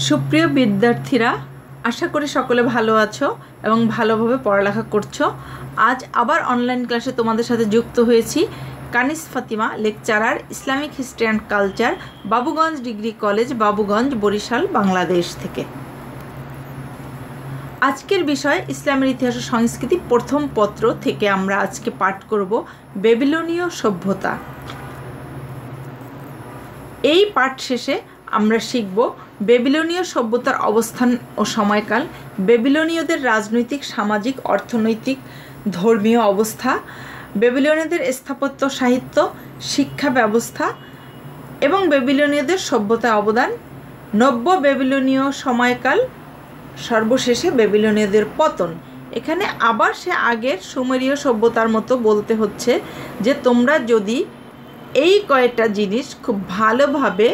সুপ্রিয় বিদ্যার্থীরা, আশা করি সকলে ভালো আছো এবং ভালোভাবে পড়ালেখা করছো। আজ আবার অনলাইন ক্লাসে তোমাদের সাথে যুক্ত হয়েছি। Kanis Fatima, lecturer, Islamic history and culture, Babuganj degree college, Babuganj, Barishal, Bangladesh থেকে। আজকের বিষয় ইসলামের ইতিহাস ও সংস্কৃতি, প্রথম পত্র থেকে আমরা আজকে পাঠ করব বেবিলনীয় সভ্যতা। এই পাঠ শেষে আমরা শিখব বেবিলনীয় সভ্যতার অবস্থান ও সময়কাল, বেবিলনীয়দের রাজনৈতিক, সামাজিক, অর্থনৈতিক, ধর্মীয় অবস্থা, বেবিলনীয়দের স্থাপত্য, সাহিত্য, শিক্ষা ব্যবস্থা এবং বেবিলনীয়দের সভ্যতায় অবদান, নব্য বেবিলনীয় সময়কাল, সর্বশেষে বেবিলনীয়দের পতন। এখানে আবার সে আগের সুমেরীয় সভ্যতার মতো বলতে হচ্ছে যে তোমরা যদি এই কয়েকটা জিনিস খুব ভালোভাবে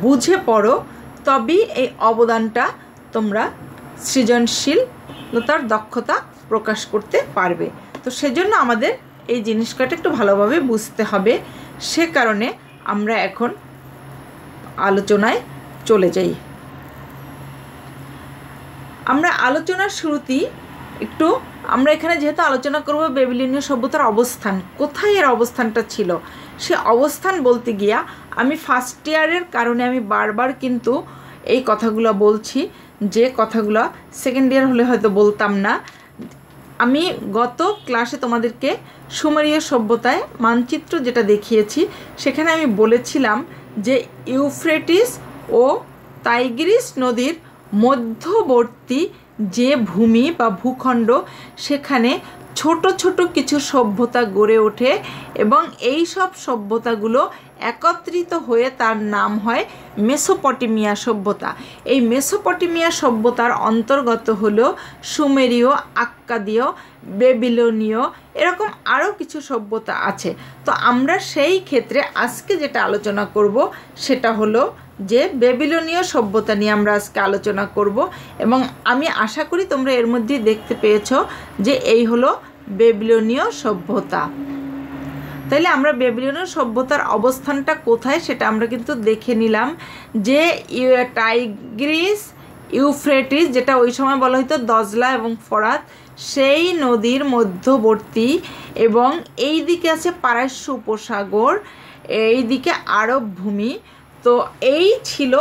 বুঝে পড়ো তবেই এই অবদানটা তোমরা সৃজনশীলতার দক্ষতা প্রকাশ করতে পারবে। তো সেজন্য আমাদের এই জিনিসটা একটু ভালোভাবে বুঝতে হবে। সে কারণে আমরা এখন আলোচনায় চলে যাই। আমরা আলোচনার শুরুতেই আমরা এখানে যেহেতু আলোচনা করব বেবিলনীয় সভ্যতার অবস্থান, কোথায় এর অবস্থানটা ছিল, সে অবস্থান বলতে গিয়া আমি ফার্স্ট ইয়ারের কারণে আমি বারবার কিন্তু এই কথাগুলো বলছি, যে কথাগুলো সেকেন্ড ইয়ার হলে হয়তো বলতাম না। আমি গত ক্লাসে তোমাদেরকে সুমেরীয় সভ্যতায় মানচিত্র যেটা দেখিয়েছি, সেখানে আমি বলেছিলাম যে ইউফ্রেটিস ও টাইগ্রিস নদীর মধ্যবর্তী যে ভূমি বা ভূখণ্ড, সেখানে ছোট ছোট কিছু সভ্যতা গড়ে ওঠে এবং এই সব সভ্যতাগুলো একত্রিত হয়ে তার নাম হয় মেসোপটেমিয়া সভ্যতা। এই মেসোপটেমিয়া সভ্যতার অন্তর্গত হলো সুমেরীয়, আক্কাদীয়, বেবিলনীয়, এরকম আরও কিছু সভ্যতা আছে। তো আমরা সেই ক্ষেত্রে আজকে যেটা আলোচনা করব সেটা হলো যে বেবিলনীয় সভ্যতা নিয়ে আমরা আজকে আলোচনা করব এবং আমি আশা করি তোমরা এর মধ্যেই দেখতে পেয়েছো যে এই হলো বেবিলনীয় সভ্যতা। তাইলে আমরা বেবিলনীয় সভ্যতার অবস্থানটা কোথায় সেটা আমরা কিন্তু দেখে নিলাম, যে টাইগ্রিস, ইউফ্রেটিস, যেটা ওই সময় বলা হতো দজলা এবং ফরাত, সেই নদীর মধ্যবর্তী, এবং এই দিকে আছে পারস্য উপসাগর, এই দিকে আরব ভূমি। তো এই ছিল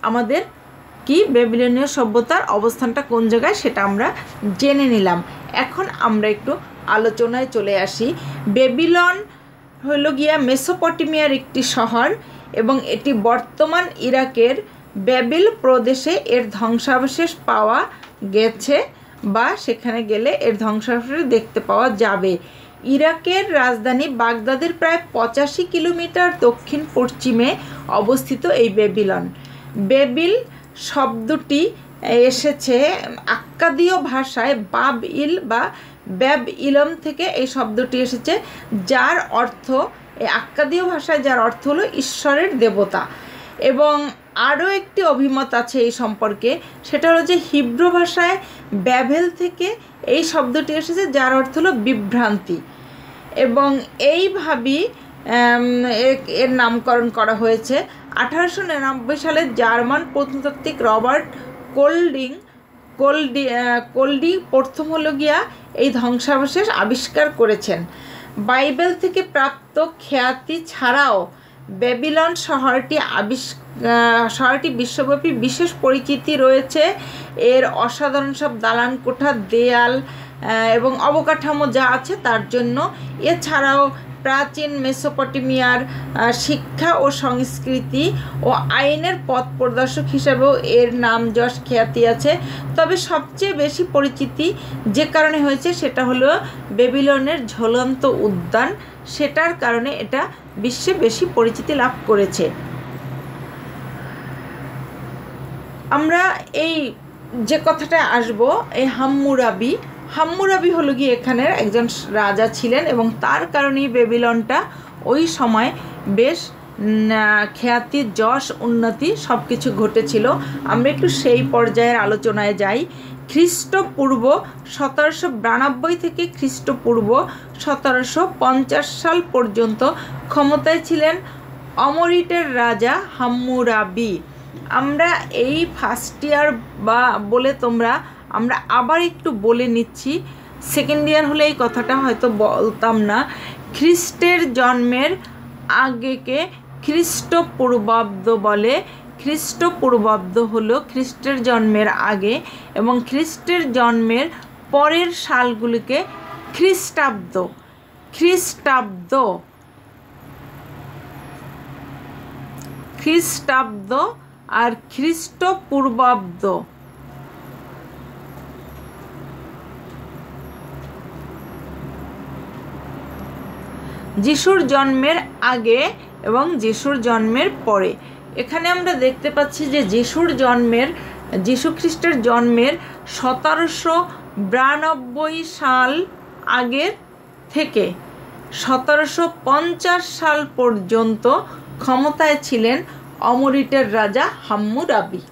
আমাদের কি বেবিলনীয় সভ্যতার অবস্থানটা কোন জায়গায় সেটা আমরা জেনে নিলাম। এখন আমরা একটু আলোচনায় চলে আসি। বেবিলন হলো গিয়া মেসোপটেমিয়ার একটি শহর এবং এটি বর্তমান ইরাকের ব্যাবিল প্রদেশে এর ধ্বংসাবশেষ পাওয়া গেছে, বা সেখানে গেলে এর ধ্বংসাবশেষ দেখতে পাওয়া যাবে। ইরাকের রাজধানী বাগদাদের প্রায় 85 কিলোমিটার দক্ষিণ পশ্চিমে অবস্থিত এই বেবিলন। বেবিল শব্দটি এসেছে আক্কাদীয় ভাষায় বাব ইল বা ব্যাব ইলম থেকে এই শব্দটি এসেছে, যার অর্থ, এই আক্কাদীয় ভাষায় যার অর্থ হলো ঈশ্বরের দেবতা। এবং আরও একটি অভিমত আছে এই সম্পর্কে, সেটা হলো যে হিব্রু ভাষায় ব্যাভেল থেকে এই শব্দটি এসেছে, যার অর্থ হলো বিভ্রান্তি। এবং এইভাবেই এর নামকরণ করা হয়েছে। 1899 সালে জার্মান প্রত্নতাত্ত্বিক রবার্ট কোল্ডি প্রথম হলো গিয়া এই ধ্বংসাবশেষ আবিষ্কার করেছেন। বাইবেল থেকে প্রাপ্ত খ্যাতি ছাড়াও বেবিলন শহরটি বিশ্বব্যাপী বিশেষ পরিচিতি রয়েছে। এর অসাধারণ সব দালান কোঠা, দেয়াল এবং অবকাঠামো যা আছে তার জন্য। এছাড়াও প্রাচীন মেসোপটেমিয়ার শিক্ষা ও সংস্কৃতি ও আইনের পথ প্রদর্শক হিসাবেও এর নাম যশ খ্যাতি আছে। তবে সবচেয়ে বেশি পরিচিতি যে কারণে হয়েছে সেটা হলো বেবিলনের ঝুলন্ত উদ্যান, সেটার কারণে এটা বিশ্বে বেশি পরিচিতি লাভ করেছে। আমরা এই যে কথাটা আসবো, এই হাম্মুরাবি হলো গিয়ে এখানের একজন রাজা ছিলেন এবং তার কারণেই বেবিলনটা ওই সময় বেশ খ্যাতি, যশ, উন্নতি সব কিছু ঘটেছিল। আমরা একটু সেই পর্যায়ের আলোচনায় যাই। খ্রিস্টপূর্ব 1792 থেকে খ্রিস্টপূর্ব 1750 সাল পর্যন্ত ক্ষমতায় ছিলেন অমরিটের রাজা হাম্মুরাবি। আমরা এই ফার্স্ট ইয়ার বা বলে আমরা আবার একটু বলে নিচ্ছি, সেকেন্ড ইয়ার হলে এই কথাটা হয়তো বলতাম না। খ্রিস্টের জন্মের আগেকে খ্রিস্টপূর্বাব্দ বলে। খ্রিস্টপূর্বাব্দ হলো খ্রিস্টের জন্মের আগে, এবং খ্রিস্টের জন্মের পরের সালগুলিকে খ্রিস্টাব্দ আর খ্রিস্টপূর্বাব্দ। যিশুর জন্মের আগে এবং যিশুর জন্মের পরে। এখানে আমরা দেখতে পাচ্ছি যে যিশু খ্রিস্টের জন্মের 1792 সাল আগের থেকে 1750 সাল পর্যন্ত ক্ষমতায় ছিলেন অমরিটের রাজা হাম্মুরাবি।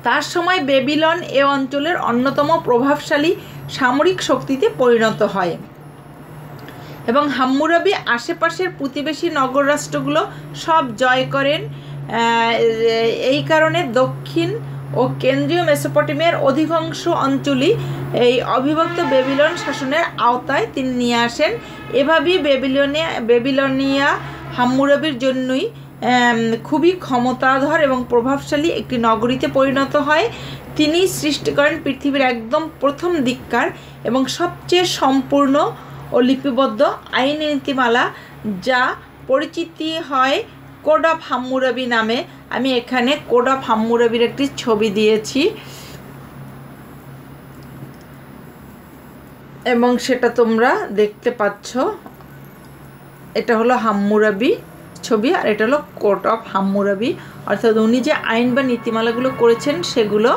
তার সময় বেবিলন এ অঞ্চলের অন্যতম প্রভাবশালী সামরিক শক্তিতে পরিণত হয় এবং হাম্মুরাবি আশেপাশের প্রতিবেশী নগর রাষ্ট্রগুলো সব জয় করেন। এই কারণে দক্ষিণ ও কেন্দ্রীয় মেসোপটেমিয়ার অধিকাংশ অঞ্চলই এই অবিভক্ত বেবিলন শাসনের আওতায় তিনি নিয়ে আসেন। এভাবেই বেবিলনিয়া হাম্মুরাবির জন্যই খুবই ক্ষমতাধর এবং প্রভাবশালী একটি নগরীতে পরিণত হয়। তিনি সৃষ্টি করেন পৃথিবীর একদম প্রথম দিককার এবং সবচেয়ে সম্পূর্ণ ও লিপিবদ্ধ আইন নীতিমালা, যা পরিচিতি হয় কোড অফ হাম্মুরাবি নামে। আমি এখানে কোড অফ হাম্মুরাবির একটি ছবি দিয়েছি এবং সেটা তোমরা দেখতে পাচ্ছ। এটা হলো হাম্মুরাবি ছবি আর এটা হলো কোড অফ হাম্মুরাবি, অর্থাৎ উনি যে আইন বা নীতিমালাগুলো করেছেন সেগুলো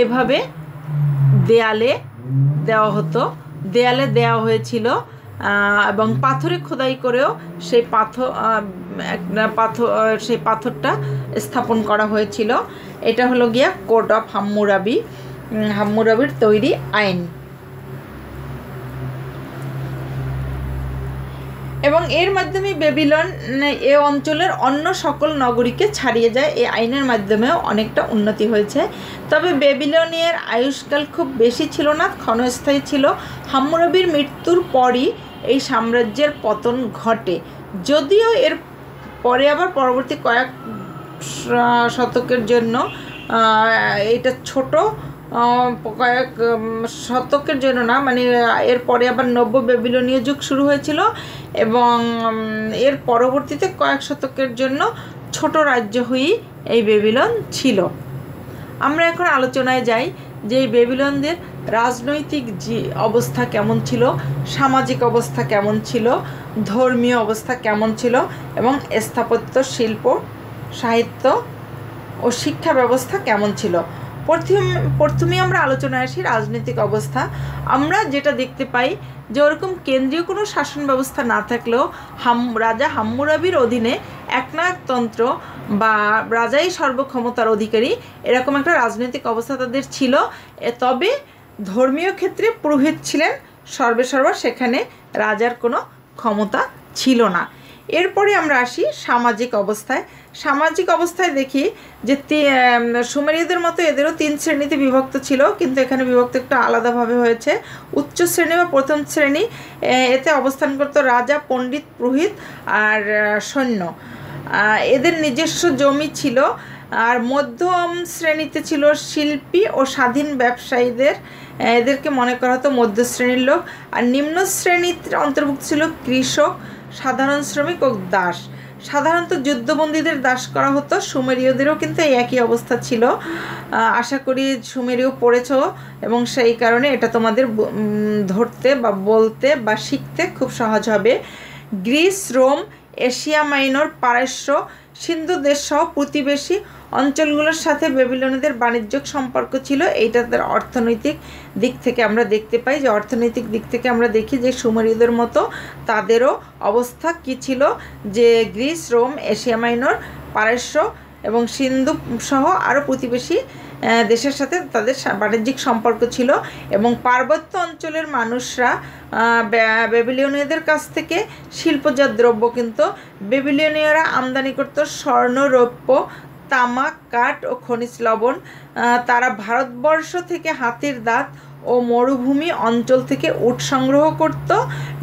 এভাবে দেয়ালে দেওয়া হয়েছিল এবং পাথরে খোদাই করেও সেই পাথরটা স্থাপন করা হয়েছিল। এটা হলো গিয়া কোড অফ হাম্মুরাবির তৈরি আইন। এবং এর মাধ্যমে বেবিলন এ অঞ্চলের অন্য সকল নগরীকে ছাড়িয়ে যায়। এই আইনের মাধ্যমেও অনেকটা উন্নতি হয়েছে। তবে বেবিলনিয়ার আয়ুষ্কাল খুব বেশি ছিল না, ক্ষণস্থায়ী ছিল। হাম্মুরাবির মৃত্যুর পরই এই সাম্রাজ্যের পতন ঘটে, যদিও এর পরে আবার পরবর্তী কয়েক শতকের জন্য এটা ছোট কয়েক শতকের জন্য না, মানে এরপরে আবার নব্য বেবিলনীয় যুগ শুরু হয়েছিল এবং এর পরবর্তীতে কয়েক শতকের জন্য ছোট রাজ্য হয়েই এই বেবিলন ছিল। আমরা এখন আলোচনায় যাই যে এই বেবিলনদের রাজনৈতিক অবস্থা কেমন ছিল, সামাজিক অবস্থা কেমন ছিল, ধর্মীয় অবস্থা কেমন ছিল এবং স্থাপত্য, শিল্প, সাহিত্য ও শিক্ষা ব্যবস্থা কেমন ছিল। প্রথমে আমরা আলোচনায় আসি রাজনৈতিক অবস্থা। আমরা যেটা দেখতে পাই যে ওরকম কেন্দ্রীয় কোনো শাসন ব্যবস্থা না থাকলেও রাজা হাম্মুরাবির অধীনে একনায়কতন্ত্র বা রাজাই সর্বক্ষমতার অধিকারী এরকম একটা রাজনৈতিক অবস্থা তাদের ছিল। তবে ধর্মীয় ক্ষেত্রে পুরোহিত ছিলেন সর্বেসর্বা, সেখানে রাজার কোনো ক্ষমতা ছিল না। এরপরে আমরা আসি সামাজিক অবস্থায়। সামাজিক অবস্থায় দেখি যে সুমেরীয়দের মতো এদেরও 3 শ্রেণীতে বিভক্ত ছিল, কিন্তু এখানে বিভক্ত একটু আলাদাভাবে হয়েছে। উচ্চ শ্রেণী বা প্রথম শ্রেণী, এতে অবস্থান করত রাজা, পণ্ডিত, পুরোহিত আর সৈন্য। এদের নিজস্ব জমি ছিল। আর মধ্যম শ্রেণীতে ছিল শিল্পী ও স্বাধীন ব্যবসায়ীদের, এদেরকে মনে করা হতো মধ্য শ্রেণীর লোক। আর নিম্ন শ্রেণীর অন্তর্ভুক্ত ছিল কৃষক, সাধারণ শ্রমিক ও দাস। সাধারণত যুদ্ধবন্দীদের দাস করা হতো। সুমেরীয়দেরও কিন্তু এই একই অবস্থা ছিল। আশা করি সুমেরীয় পড়েছ এবং সেই কারণে এটা তোমাদের ধরতে বা বলতে বা শিখতে খুব সহজ হবে। গ্রিস, রোম, এশিয়া মাইনর, পারস্য, সিন্ধু দেশ সহ প্রতিবেশী অঞ্চলগুলোর সাথে বেবিলনীয়দের বাণিজ্যিক সম্পর্ক ছিল। এইটা তাদের অর্থনৈতিক দিক থেকে আমরা দেখতে পাই যে অর্থনৈতিক দিক থেকে আমরা দেখি যে সুমেরীয়দের মতো তাদেরও অবস্থা কী ছিল, যে গ্রিস, রোম, এশিয়া মাইনর, পারস্য এবং সিন্ধু সহ আরও প্রতিবেশী দেশের সাথে তাদের বাণিজ্যিক সম্পর্ক ছিল এবং পার্বত্য অঞ্চলের মানুষরা বেবিলনীয়দের কাছ থেকে শিল্পজাত দ্রব্য কিন্তু বেবিলনীয়রা আমদানি করত স্বর্ণ, রৌপ্য, তামা, কাঠ ও খনিজ লবণ। তারা ভারতবর্ষ থেকে হাতির দাঁত ও মরুভূমি অঞ্চল থেকে উট সংগ্রহ করত।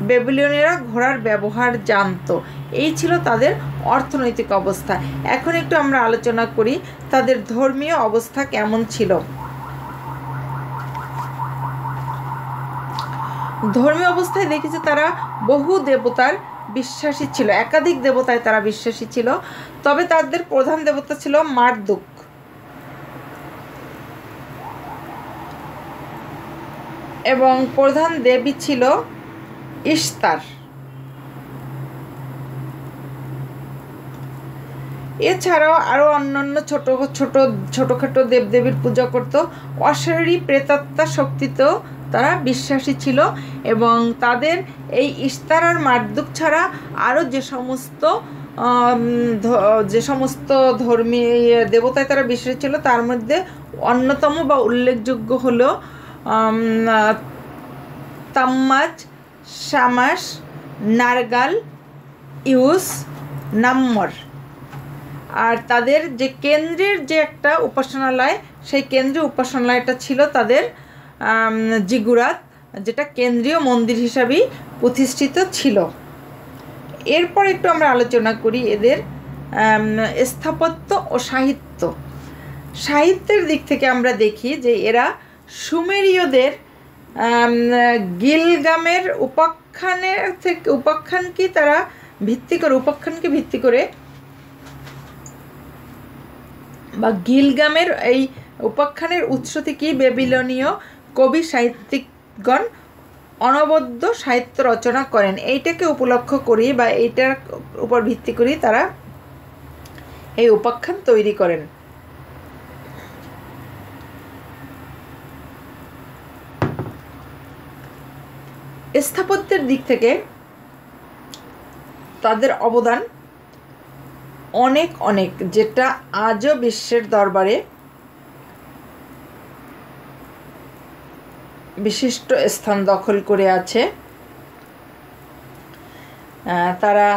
বেবিলনীয়রা ঘোড়ার ব্যবহার জানত। এই ছিল তাদের অর্থনৈতিক অবস্থা। এখন একটু আমরা আলোচনা করি তাদের ধর্মীয় অবস্থা কেমন ছিল। ধর্মীয় অবস্থায় দেখেছি তারা বহু দেবতার বিশ্বাসী ছিল, একাধিক দেবতায় তারা বিশ্বাসী ছিল। তবে তাদের প্রধান দেবতা ছিল মারদুক এবং প্রধান দেবী ছিল ইশতার। এছাড়াও আরও অন্যান্য ছোটোখাটো দেবদেবীর পূজা করত। অশরীরী প্রেতাত্মা শক্তিতেও তারা বিশ্বাসী ছিল এবং তাদের এই ইশতার আর মারদুক ছাড়া আরও যে সমস্ত ধর্মীয় দেবতায় তারা বিশ্বাসী ছিল তার মধ্যে অন্যতম বা উল্লেখযোগ্য হলো তাম্মাজ, শামাস, নারগাল, ইউস, নাম্মর। আর তাদের যে কেন্দ্রের যে একটা উপাসনালয়, সেই কেন্দ্রীয় উপাসনালয়টা ছিল তাদের জিগুরাত, যেটা কেন্দ্রীয় মন্দির হিসাবেই প্রতিষ্ঠিত ছিল। এরপর একটু আমরা আলোচনা করি এদের স্থাপত্য ও সাহিত্যের দিক থেকে আমরা দেখি যে এরা সুমেরীয়দের গিলগামের উপাখ্যানকে ভিত্তি করে বা গিলগামের এই উপাখ্যানের উৎস থেকেই বেবিলনীয় কবি সাহিত্যিকগণ অনবদ্য সাহিত্য রচনা করেন। এইটাকে উপলক্ষ করি বা এইটার উপর ভিত্তি করি তারা এই উপাখ্যান তৈরি করেন। স্থাপত্যের দিক থেকে তাদের অবদান অনেক, যেটা আজও বিশ্বের দরবারে বিশিষ্ট স্থান দখল করে আছে। তারা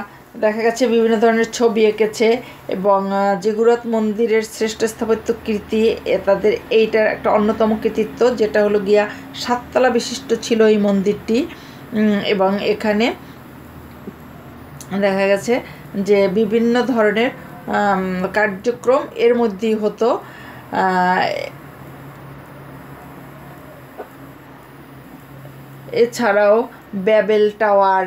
দেখা গেছে বিভিন্ন ধরনের ছবি এঁকেছে এবং জিগুরাত মন্দিরের শ্রেষ্ঠ স্থাপত্য কীর্তি তাদের এইটার একটা অন্যতম কৃতিত্ব, যেটা হলো গিয়া 7 তলা বিশিষ্ট ছিল এই মন্দিরটি। এবং এখানে দেখা গেছে যে বিভিন্ন ধরনের কার্যক্রম এর মধ্যেই হতো। এছাড়াও ব্যাবেল টাওয়ার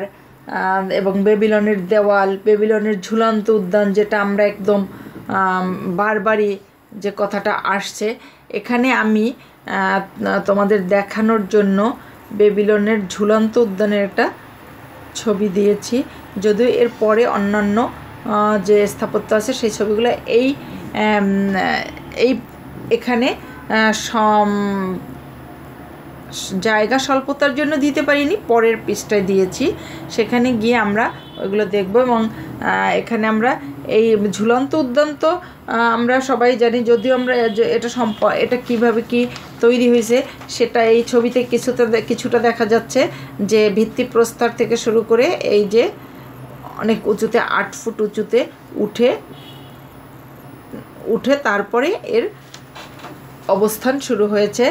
এবং বেবিলনের দেওয়াল, বেবিলনের ঝুলন্ত উদ্যান, যেটা আমরা একদম বারবারই যে কথাটা আসছে, এখানে আমি তোমাদের দেখানোর জন্য বেবিলনের ঝুলন্ত উদ্যানের একটা ছবি দিয়েছি। যদিও এর পরে অন্যান্য যে স্থাপত্য আছে সেই ছবিগুলো এখানে জায়গা স্বল্পতার জন্য দিতে পারিনি, পরের পৃষ্ঠায় দিয়েছি, সেখানে গিয়ে আমরা ওইগুলো দেখব। এবং এখানে আমরা এই ঝুলন্ত উদ্যান তো আমরা সবাই জানি, যদিও আমরা এটা কিভাবে কি তৈরি হয়েছে সেটা এই ছবিতে কিছুটা দেখা যাচ্ছে, যে ভিত্তিপ্রস্তর থেকে শুরু করে এই যে অনেক উঁচুতে 8 ফুট উঁচুতে উঠে তারপরে এর অবস্থান শুরু হয়েছে।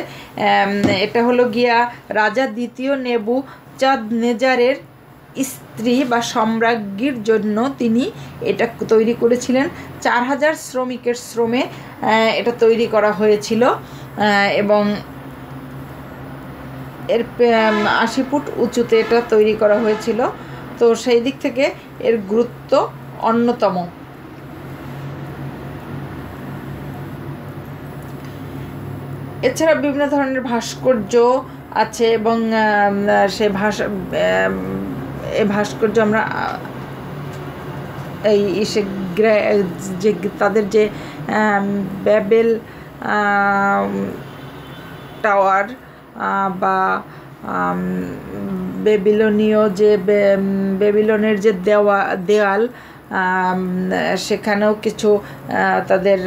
এটা হলো গিয়া রাজা দ্বিতীয় নেবুচাঁদনেজারের স্ত্রী বা সম্রাজ্ঞীর জন্য তিনি এটা তৈরি করেছিলেন। 4000 শ্রমিকের শ্রমে এটা তৈরি করা হয়েছিল এবং এর 80 ফুট উঁচুতে এটা তৈরি করা হয়েছিল। তো সেই দিক থেকে এর গুরুত্ব অন্যতম। এছাড়া বিভিন্ন ধরনের ভাস্কর্য আছে এবং সেই ভাস্কর্য আমরা যে তাদের যে ব্যাবেল টাওয়ার বা বেবিলনীয় যে বেবিলনের যে দেওয়াল সেখানেও কিছু তাদের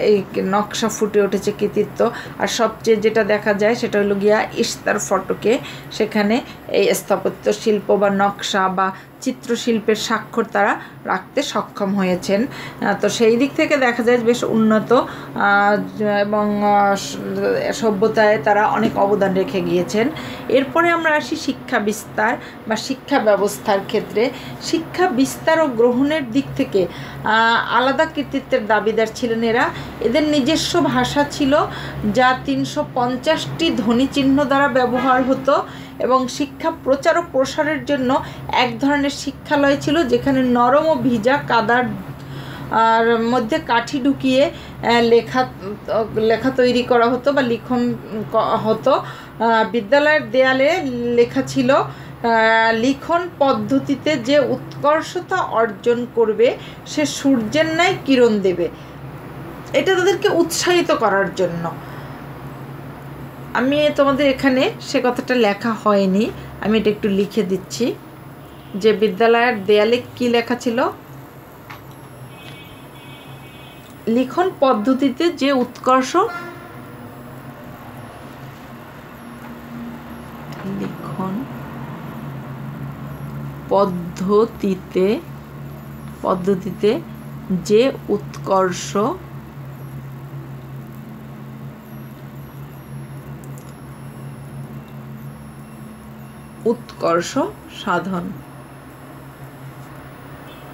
এই নকশা ফুটে উঠেছে কৃতিত্ব। আর সবচেয়ে যেটা দেখা যায় সেটা হলো গিয়া ইশতার ফটকে, সেখানে এই স্থাপত্য শিল্প বা নকশা বা চিত্রশিল্পের স্বাক্ষর তারা রাখতে সক্ষম হয়েছেন। তো সেই দিক থেকে দেখা যায় বেশ উন্নত এবং সভ্যতায় তারা অনেক অবদান রেখে গিয়েছেন। এরপরে আমরা আসি শিক্ষা বিস্তার বা শিক্ষা ব্যবস্থার ক্ষেত্রে। শিক্ষা বিস্তার ও গ্রহণের দিক থেকে আলাদা কৃতিত্বের দাবিদার ছিলেন এরা। এদের নিজস্ব ভাষা ছিল যা 350টি ধ্বনিচিহ্ন দ্বারা ব্যবহার হতো, এবং শিক্ষা প্রচার ও প্রসারের জন্য এক ধরনের শিক্ষালয় ছিল যেখানে নরম ও ভিজা কাদার আর মধ্যে কাঠি ঢুকিয়ে লেখা তৈরি করা হতো বা লিখন হতো। বিদ্যালয়ের দেয়ালে লেখা ছিল লিখন পদ্ধতিতে যে উৎকর্ষতা অর্জন করবে সে সূর্যের ন্যায় কিরণ দেবে। এটা তাদেরকে উৎসাহিত করার জন্য। আমি তোমাদের এখানে সে কথাটা লেখা হয়নি, আমি এটা একটু লিখে দিচ্ছি যে বিদ্যালয়ের দেয়ালে কি লেখা ছিল, লিখন পদ্ধতিতে যে উৎকর্ষ, লিখন পদ্ধতিতে যে উৎকর্ষ সাধন,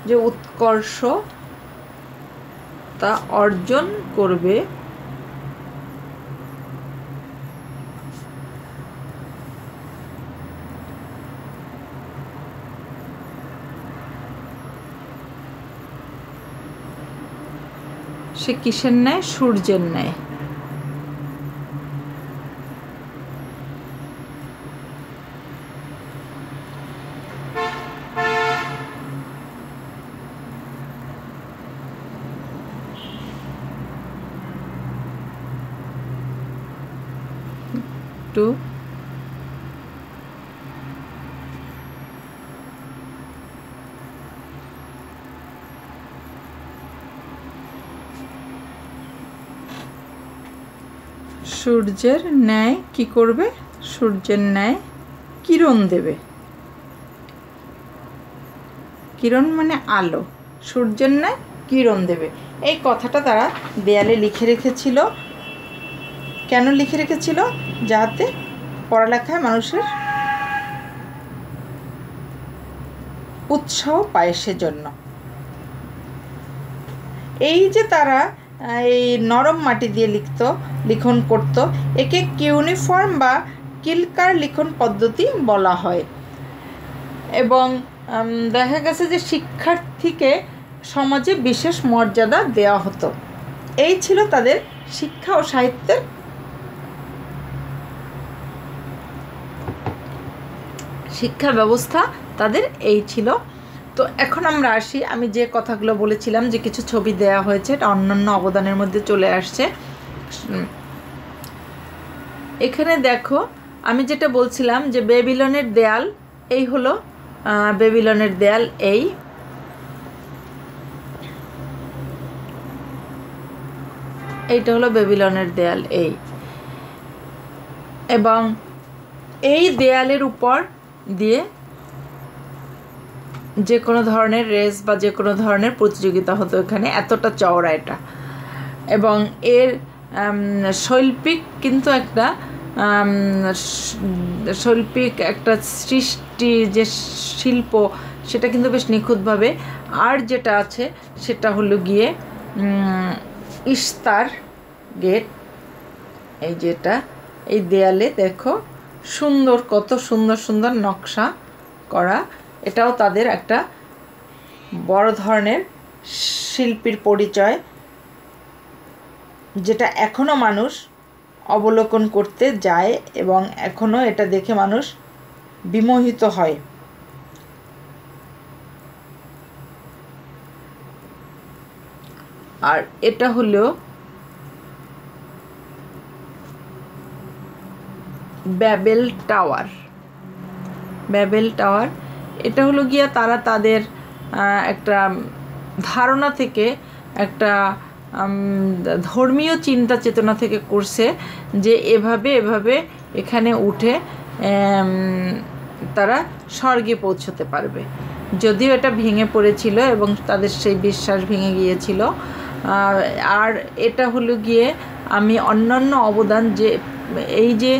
যে উৎকর্ষ তা অর্জন করবে সে কিসের ন্যায়? সূর্যের ন্যায়। একটু সূর্যের ন্যায় কি করবে? সূর্যের ন্যায় কিরণ দেবে। কিরণ মানে আলো, সূর্যের ন্যায় কিরণ দেবে। এই কথাটা তারা দেয়ালে লিখে রেখেছিল। কেন লিখে রেখেছিল? যাতে পড়ালেখায় মানুষের উৎসাহ পায় সেজন্য। এই যে তারা এই নরম মাটি দিয়ে লিখন করত, একে কিউনিফর্ম বা কিলকার লিখন পদ্ধতি বলা হয়। এবং দেখা গেছে যে শিক্ষার্থীকে সমাজে বিশেষ মর্যাদা দেওয়া হতো। এই ছিল তাদের শিক্ষা ও সাহিত্যের শিক্ষা ব্যবস্থা, তাদের এই ছিল। তো এখন আমরা আসি, আমি যে কথাগুলো বলেছিলাম যে কিছু ছবি দেয়া হয়েছে, এটা অন্যান্য অবদানের মধ্যে চলে আসছে। এখানে দেখো, আমি যেটা বলছিলাম যে বেবিলনের দেয়াল, এই হলো বেবিলনের দেয়াল, এইটা হলো বেবিলনের দেয়াল এই। এবং এই দেয়ালের উপর দিয়ে যে কোনো ধরনের রেস বা যে কোনো ধরনের প্রতিযোগিতা হতো এখানে, এতটা চওড়া এটা। এবং এর শৈল্পিক কিন্তু একটা শৈল্পিক একটা সৃষ্টি, যে শিল্প, সেটা কিন্তু বেশ নিখুঁতভাবে। আর যেটা আছে সেটা হলো গিয়ে ইশতার গেট, এই যেটা এই দেয়ালে দেখো সুন্দর, কত সুন্দর সুন্দর নকশা করা। এটাও তাদের একটা বড় ধরনের শিল্পীর পরিচয়, যেটা এখনও মানুষ অবলোকন করতে যায় এবং এখনও এটা দেখে মানুষ বিমোহিত হয়। আর এটা হলো ব্যাবেল টাওয়ার। ব্যাবেল টাওয়ার এটা হলো গিয়া তারা তাদের একটা ধারণা থেকে, একটা ধর্মীয় চিন্তা চেতনা থেকে করছে যে এভাবে এখানে উঠে তারা স্বর্গে পৌঁছতে পারবে। যদিও এটা ভেঙে পড়েছিল এবং তাদের সেই বিশ্বাস ভেঙে গিয়েছিল। আর এটা হলো গিয়ে আমি অন্যান্য অবদান, যে এই যে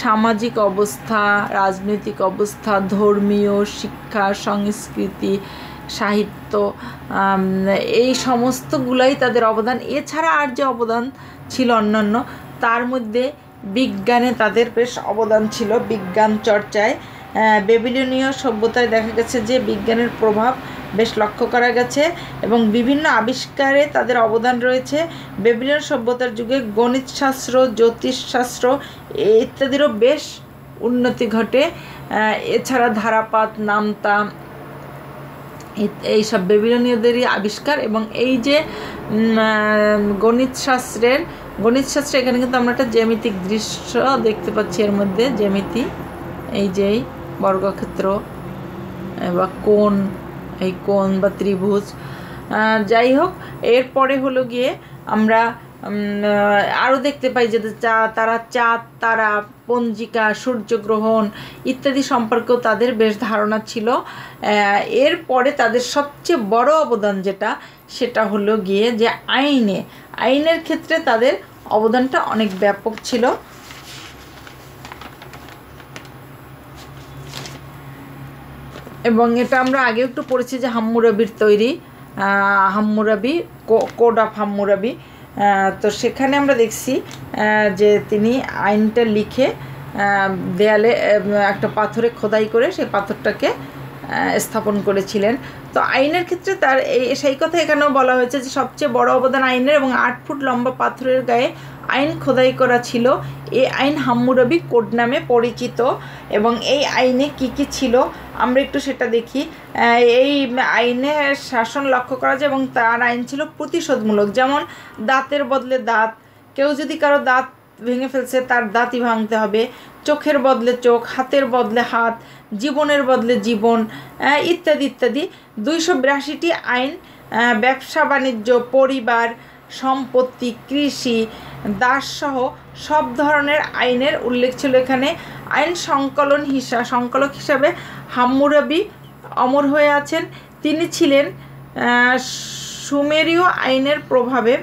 সামাজিক অবস্থা, রাজনৈতিক অবস্থা, ধর্মীয় শিক্ষা, সংস্কৃতি, সাহিত্য, এই সমস্তগুলাই তাদের অবদান। এছাড়া আর যে অবদান ছিল অন্যান্য, তার মধ্যে বিজ্ঞানে তাদের বেশ অবদান ছিল। বিজ্ঞান চর্চায় বেবিলনীয় সভ্যতায় দেখা গেছে যে বিজ্ঞানের প্রভাব বেশ লক্ষ্য করা গেছে এবং বিভিন্ন আবিষ্কারে তাদের অবদান রয়েছে। বেবিলনীয় সভ্যতার যুগে গণিতশাস্ত্র, জ্যোতিষশাস্ত্র ইত্যাদিরও বেশ উন্নতি ঘটে। এছাড়া ধারাপাত, নামতা, এইসব বেবিলনীয়দেরই আবিষ্কার। এবং এই যে গণিতশাস্ত্রে এখানে কিন্তু আমরা একটা জ্যামিতিক দৃশ্য দেখতে পাচ্ছি। এর মধ্যে জ্যামিতি, এই যে বর্গক্ষেত্র বা কোণ, এই কোণ বা ত্রিভুজ, যাই হোক। এরপরে হলো গিয়ে আমরা আরও দেখতে পাই যে তারা চাঁদ, তারা, পঞ্জিকা, সূর্যগ্রহণ ইত্যাদি সম্পর্কেও তাদের বেশ ধারণা ছিল। এরপরে তাদের সবচেয়ে বড় অবদান যেটা, সেটা হলো গিয়ে যে আইনের ক্ষেত্রে তাদের অবদানটা অনেক ব্যাপক ছিল। এবং এটা আমরা আগে একটু পড়েছি যে হাম্মুরাবির তৈরি, হাম্মুরাবি, কোড অফ হাম্মুরাবি। তো সেখানে আমরা দেখছি যে তিনি আইনটা লিখে দেয়ালে একটা পাথরে খোদাই করে সেই পাথরটাকে স্থাপন করেছিলেন। তো আইনের ক্ষেত্রে তার সেই কথা এখানেও বলা হয়েছে যে সবচেয়ে বড় অবদান আইনের, এবং 8 ফুট লম্বা পাথরের গায়ে আইন খোদাই করা ছিল। এই আইন হাম্মুরাবি কোড নামে পরিচিত। এবং এই আইনে কি কি ছিল আমরা একটু সেটা দেখি। এই আইনে শাসন লক্ষ্য করা যায় এবং তার আইন ছিল প্রতিশোধমূলক। যেমন দাঁতের বদলে দাঁত, কেউ যদি কারো দাঁত ভেঙে ফেলছে তার দাঁতই ভাঙতে হবে। চোখের বদলে চোখ, হাতের বদলে হাত, জীবনের বদলে জীবন, ইত্যাদি ইত্যাদি। 282টি আইন ব্যবসা বাণিজ্য, পরিবার, সম্পত্তি, কৃষি, দাসসহ সব ধরনের আইনের উল্লেখ ছিল এখানে। আইন সংকলক হিসাবে হাম্মুরাবি অমর হয়ে আছেন। তিনি ছিলেন সুমেরীয় আইনের প্রভাবে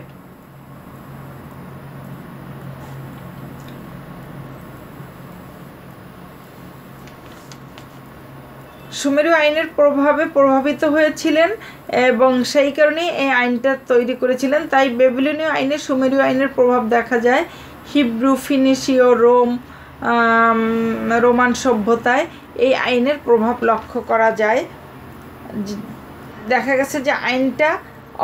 প্রভাবিত হয়েছিলেন এবং সেই কারণেই এই আইনটা তৈরি করেছিলেন। তাই বেবিলনীয় আইনে সুমেরীয় আইনের প্রভাব দেখা যায়। হিব্রু, ফিনিশীয়, রোমান সভ্যতায় এই আইনের প্রভাব লক্ষ্য করা যায়। দেখা গেছে যে আইনটা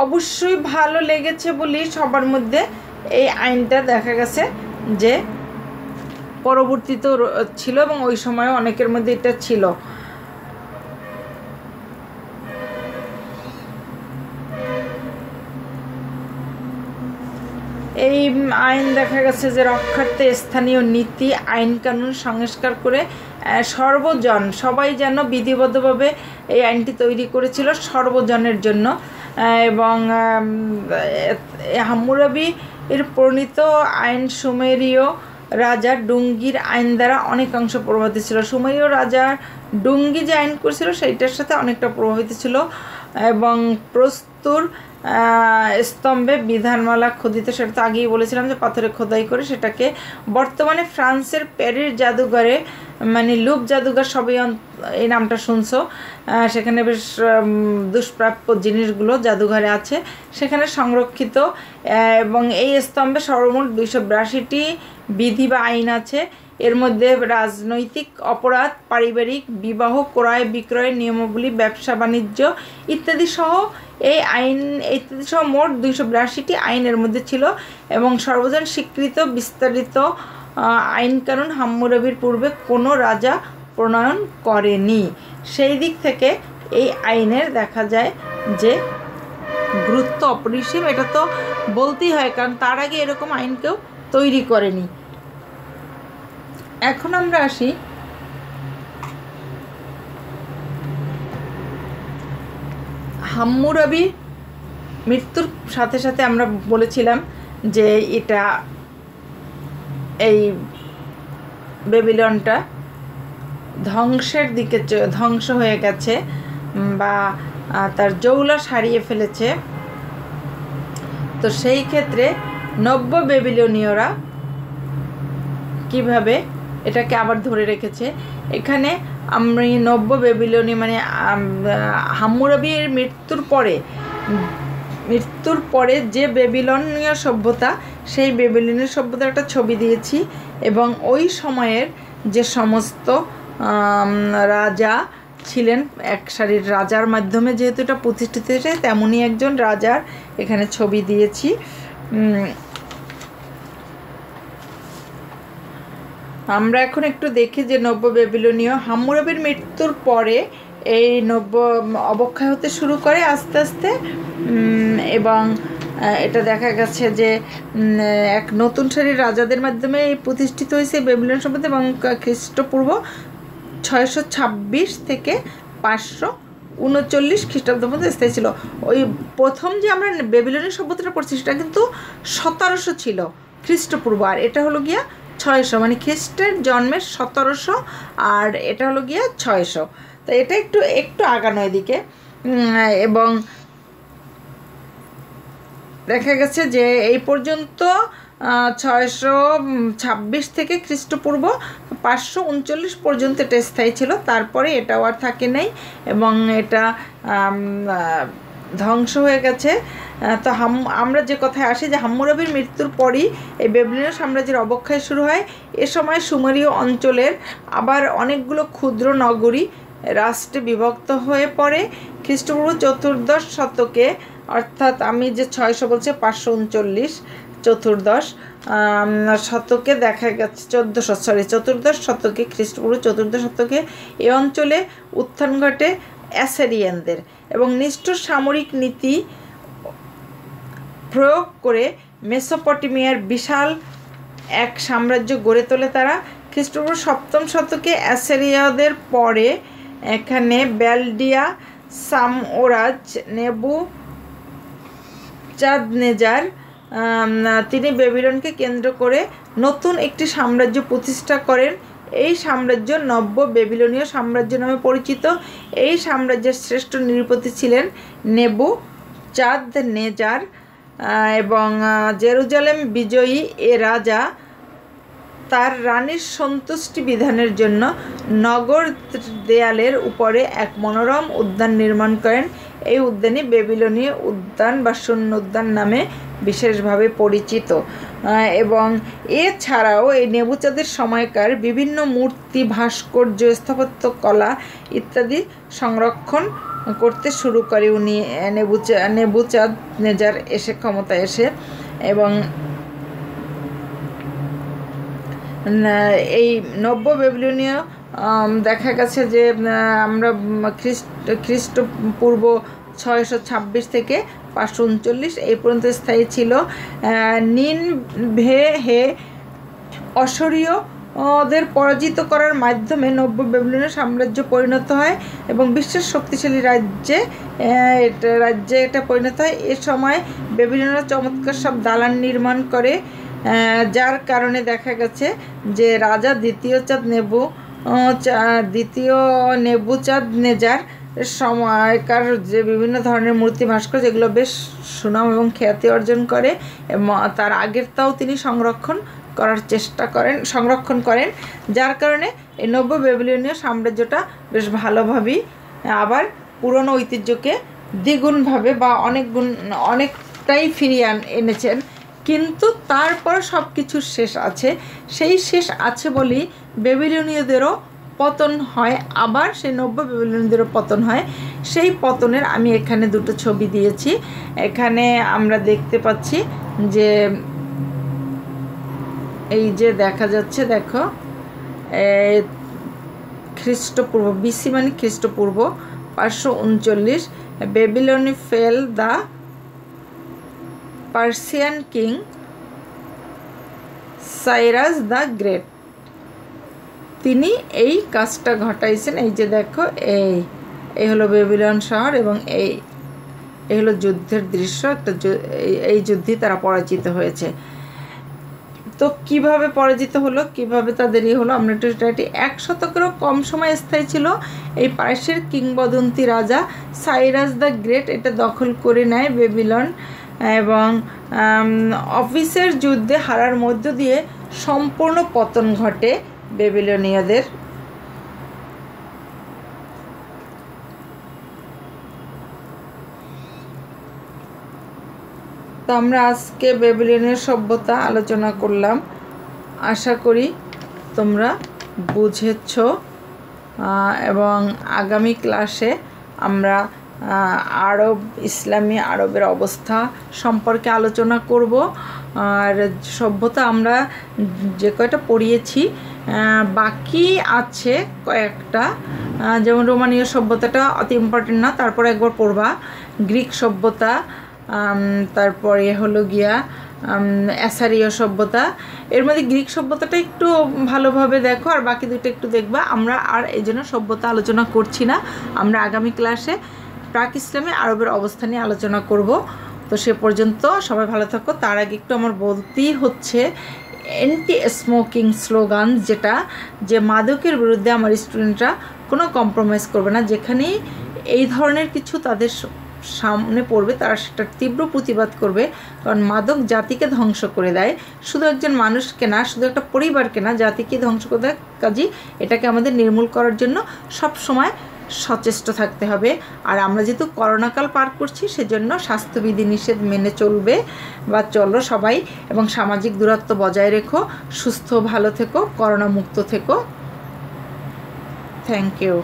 অবশ্যই ভালো লেগেছে বলেই সবার মধ্যে এই আইনটা দেখা গেছে যে পরবর্তীতেও ছিল এবং ওই সময় অনেকের মধ্যে এটা ছিল। এই আইন দেখা গেছে যে রক্ষার্থে স্থানীয় নীতি, আইন কানুন সংস্কার করে সবাই যেন বিধিবদ্ধভাবে এই আইনটি তৈরি করেছিল সর্বজনের জন্য। এবং হাম্মুরাবি এর প্রণীত আইন সুমেরীয় রাজা ডুঙ্গির আইন দ্বারা অনেকাংশ প্রভাবিত ছিল। সুমেরীয় রাজা ডুঙ্গি যে আইন করেছিল সেইটার সাথে অনেকটা প্রভাবিত ছিল। এবং প্রস্তুর স্তম্ভে বিধানমালা খোদিত, সেটা তো আগেই বলেছিলাম যে পাথরে খোদাই করে সেটাকে বর্তমানে ফ্রান্সের প্যারিস জাদুঘরে, মানে লুভ জাদুঘর, সবই এই নামটা শুনছো, সেখানে বেশ দুষ্প্রাপ্য জিনিসগুলো জাদুঘরে আছে, সেখানে সংরক্ষিত। এবং এই স্তম্ভে সর্বমোট 282টি বিধি বা আইন আছে। এর মধ্যে রাজনৈতিক অপরাধ, পারিবারিক, বিবাহ, ক্রয় বিক্রয়ের নিয়মাবলী, ব্যবসা বাণিজ্য ইত্যাদি সহ মোট 282টি আইনের মধ্যে ছিল। এবং সর্বজন স্বীকৃত বিস্তারিত আইন কানুন হাম্মুরাবির পূর্বে কোনো রাজা প্রণয়ন করেনি। সেই দিক থেকে এই আইনের দেখা যায় যে গুরুত্ব অপরিসীম। এটা তো বলতেই হয়, কারণ তার আগে এরকম আইন কেউ তৈরি করেনি। এখন আমরা আসি হাম্মুরাবি মৃত্যুর সাথে সাথে আমরা বলেছিলাম যে এটা এই বেবিলনটা ধ্বংসের দিকে ধ্বংস হয়ে গেছে বা তার জৌলস হারিয়ে ফেলেছে। তো সেই ক্ষেত্রে নব্য বেবিলনীয়রা কিভাবে এটাকে আবার ধরে রেখেছে, এখানে আমরা নব্য বেবিলনি মানে হাম্মুরাবির মৃত্যুর পরে যে বেবিলনীয় সভ্যতা, সেই বেবিলনীয় সভ্যতার একটা ছবি দিয়েছি এবং ওই সময়ের যে সমস্ত রাজা ছিলেন, এক সারির রাজার মাধ্যমে যেহেতু এটা প্রতিষ্ঠিত হয়েছে, তেমনই একজন রাজার এখানে ছবি দিয়েছি। আমরা এখন একটু দেখি যে নব্য বেবিলনীয় হাম্মুরাবির মৃত্যুর পরে এই নব্য অবক্ষয় হতে শুরু করে আস্তে আস্তে, এবং এটা দেখা গেছে যে এক নতুন সারির রাজাদের মাধ্যমে প্রতিষ্ঠিত হয়েছে বেবিলন সভ্যতা এবং খ্রিস্টপূর্ব 626 থেকে 539 খ্রিস্টাব্দ পর্যন্ত স্থায়ী ছিল। ওই প্রথম যে আমরা বেবিলনের সভ্যতাটা পড়ছি সেটা কিন্তু 1700 ছিল খ্রিস্টপূর্ব, আর এটা হলো গিয়া 600, মানে খ্রিস্টের জন্মের 1700 আর এটা হলো গিয়া 600। তো এটা একটু আগানো এদিকে, এবং দেখা গেছে যে এই পর্যন্ত 626 থেকে খ্রিস্টপূর্ব 539 পর্যন্ত এটা স্থায়ী ছিল। তারপরে এটাও আর থাকে নাই এবং এটা ধ্বংস হয়ে গেছে। তো আমরা যে কথায় আসি যে হাম্মুরাবির মৃত্যুর পরই এই বেবিলনীয় সাম্রাজ্যের অবক্ষয় শুরু হয়। এ সময় সুমেরীয় অঞ্চলের আবার অনেকগুলো ক্ষুদ্র নগরী রাষ্ট্রে বিভক্ত হয়ে পড়ে। খ্রিস্টপূর্ব 14 শতকে, অর্থাৎ আমি যে 600 বলছি 539, 14 শতকে দেখা গেছে 14 শতকে, খ্রিস্টপূর্ব 14 শতকে এই অঞ্চলে উত্থান ঘটে অ্যাসিরিয়ানদের এবং নিষ্ঠুর সামরিক নীতি প্রয়োগ করে মেসোপটেমিয়ার বিশাল এক সাম্রাজ্য গড়ে তোলে তারা। খ্রিস্টপূর্ব 7ম শতকে অ্যাসিরিয়াদের পরে এখানে ব্যালডিয়া সামওরাজ নেবুচাদনেজার তিনি বেবিলনকে কেন্দ্র করে নতুন একটি সাম্রাজ্য প্রতিষ্ঠা করেন। এই সাম্রাজ্য নব্য বেবিলনীয় সাম্রাজ্য নামে পরিচিত। এই সাম্রাজ্যের শ্রেষ্ঠ নৃপতি ছিলেন নেবুচাদনেজার এবং জেরুজালেম বিজয়ী এ রাজা তার রানীর সন্তুষ্টি বিধানের জন্য নগর দেয়ালের উপরে এক মনোরম উদ্যান নির্মাণ করেন। এই উদ্যানই বেবিলনীয় উদ্যান বা শূন্য উদ্যান নামে বিশেষভাবে পরিচিত। এবং এছাড়াও এই নেবুচাঁদের সময়কার বিভিন্ন মূর্তি, ভাস্কর্য, স্থাপত্য কলা ইত্যাদি সংরক্ষণ করতে শুরু করে উনি নেবুচাঁদনেজার ক্ষমতায় এসে। এবং এই নব্য বেবিলনীয় দেখা গেছে যে আমরা খ্রিস্টপূর্ব 626 থেকে 539 এই পর্যন্ত স্থায়ী ছিল। নিনভে অশরীয় ওদের পরাজিত করার মাধ্যমে নব্য বেবিলনীয় সাম্রাজ্য পরিণত হয় এবং বিশ্বের শক্তিশালী রাজ্যে এটা পরিণত হয়। এ সময় বেবিলনরা চমৎকার সব দালান নির্মাণ করে, যার কারণে দেখা গেছে যে রাজা দ্বিতীয় নেবুচাদনেজার সময়কার যে বিভিন্ন ধরনের মূর্তি, ভাস্কর্য যেগুলো বেশ সুনাম এবং খ্যাতি অর্জন করে, এবং তার আগেরটাও তিনি সংরক্ষণ করেন, যার কারণে এই নব্য বেবিলনীয় সাম্রাজ্যটা বেশ ভালোভাবেই আবার পুরনো ঐতিহ্যকে দ্বিগুণভাবে বা অনেকটাই ফিরিয়ে এনেছেন। কিন্তু তারপর সব কিছুর শেষ আছে, সেই শেষ আছে বলেই বেবিলনীয়দেরও পতন হয়, আবার সেই নব্য বেবিলনীয়দেরও পতন হয়। সেই পতনের আমি এখানে দুটো ছবি দিয়েছি। এখানে আমরা দেখতে পাচ্ছি যে এই যে দেখা যাচ্ছে, দেখো খ্রিস্টপূর্ব বিসি মানে খ্রিস্টপূর্ব 539 Babylon fell the Persian king Cyrus the Great, তিনি এই কাজটা ঘটাইছেন। এই যে দেখো, এই হলো বেবিলন শহর এবং এই হলো যুদ্ধের দৃশ্য। এই যুদ্ধে তারা পরাজিত হয়েছে। তো কিভাবে পরাজিত হলো, কিভাবে তাদের হলো, আমরা একটু এটি 1 শতকেরও কম সময় স্থায়ী ছিল এই পারস্যের কিংবদন্তি রাজা সাইরাস দ্য গ্রেট এটা দখল করে নেয় বেবিলন, এবং অফিসের যুদ্ধে হারার মধ্য দিয়ে সম্পূর্ণ পতন ঘটে বেবিলনীয়দের। তো আমরা আজকে বেবিলনীয় সভ্যতা আলোচনা করলাম, আশা করি তোমরা বুঝেছ, এবং আগামী ক্লাসে আমরা ইসলামী আরবের অবস্থা সম্পর্কে আলোচনা করব। আর সভ্যতা আমরা যে কয়টা পড়িয়েছি, বাকি আছে কয়েকটা, যেমন রোমানীয় সভ্যতাটা অতি ইম্পর্টেন্ট না, তারপরে একবার পড়বা। গ্রিক সভ্যতা, তারপরে হলো গিয়া অ্যাসারীয় সভ্যতা। এর মধ্যে গ্রিক সভ্যতাটা একটু ভালোভাবে দেখো, আর বাকি দুটো একটু দেখবা। আমরা আর এই জন্য সভ্যতা আলোচনা করছি না, আমরা আগামী ক্লাসে প্রাক ইসলামে আরবের অবস্থা নিয়ে আলোচনা করব। তো সে পর্যন্ত সবাই ভালো থাকো। তার আগে একটু আমার বলতেই হচ্ছে, অ্যান্টি স্মোকিং স্লোগান, যেটা যে মাদকের বিরুদ্ধে আমার স্টুডেন্টরা কোনো কম্প্রোমাইজ করবে না। যেখানেই এই ধরনের কিছু তাদের সামনে পড়বে তারা সেটার তীব্র প্রতিবাদ করবে, কারণ মাদক জাতিকে ধ্বংস করে দেয়, শুধু একজন মানুষকে না, শুধু একটা পরিবারকে না, জাতিকে ধ্বংস করে দেয়। কাজেই এটাকে আমাদের নির্মূল করার জন্য সব সময় সচেষ্ট থাকতে হবে। আর আমরা যেহেতু করোনাকাল পার করছি, সেজন্য স্বাস্থ্যবিধি নিষেধ মেনে চলবে বা চলো সবাই, এবং সামাজিক দূরত্ব বজায় রেখো, সুস্থ ভালো থেকো, করোনা মুক্ত থেকো। Thank you.